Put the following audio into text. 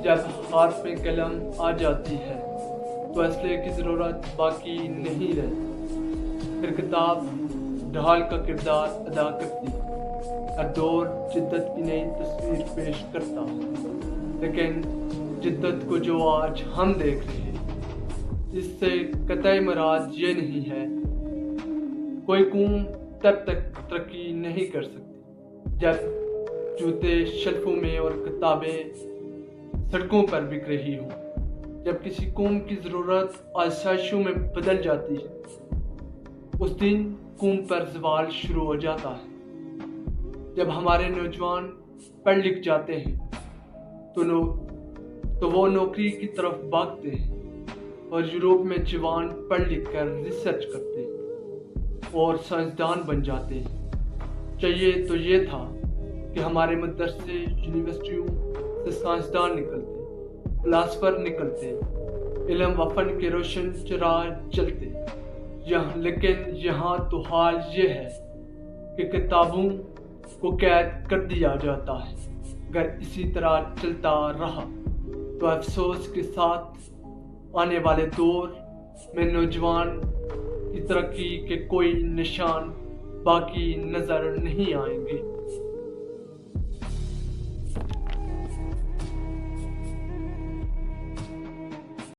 جب حرف میں قلم آ جاتی ہے تو اسلحے کی ضرورت باقی نہیں رہتی، پھر کتاب ڈھال کا کردار ادا کرتی ہے، ہر دور جدت کی نئی تصویر پیش کرتا ہے، لیکن جدت کو جو آج ہم دیکھ رہے ہیں اس سے قطعی مراد یہ نہیں ہے۔ کوئی قوم تب تک ترقی نہیں کر سکتی جب جوتے شلفوں میں اور کتابیں سڑکوں پر بک رہی ہوں۔ جب کسی قوم کی ضرورت آسائشوں میں بدل جاتی ہے اس دن قوم پر زوال شروع ہو جاتا ہے۔ جب ہمارے نوجوان پڑھ لکھ جاتے ہیں تو وہ نوکری کی طرف بھاگتے ہیں اور یورپ میں جوان پڑھ لکھ کر ریسرچ کرتے ہیں اور سائنسدان بن جاتے ہیں۔ چاہیے تو یہ تھا کہ ہمارے مدرسے یونیورسٹیوں سے سائنسدان نکلتے، فلاسفر نکلتے، علم و فن کے روشن چراغ جلتے، لیکن یہاں تو حال یہ ہے کہ کتابوں کو قید کر دیا جاتا ہے۔ اگر اسی طرح چلتا رہا تو افسوس کے ساتھ آنے والے دور میں نوجوان کی ترقی کے کوئی نشان باقی نظر نہیں آئیں گے۔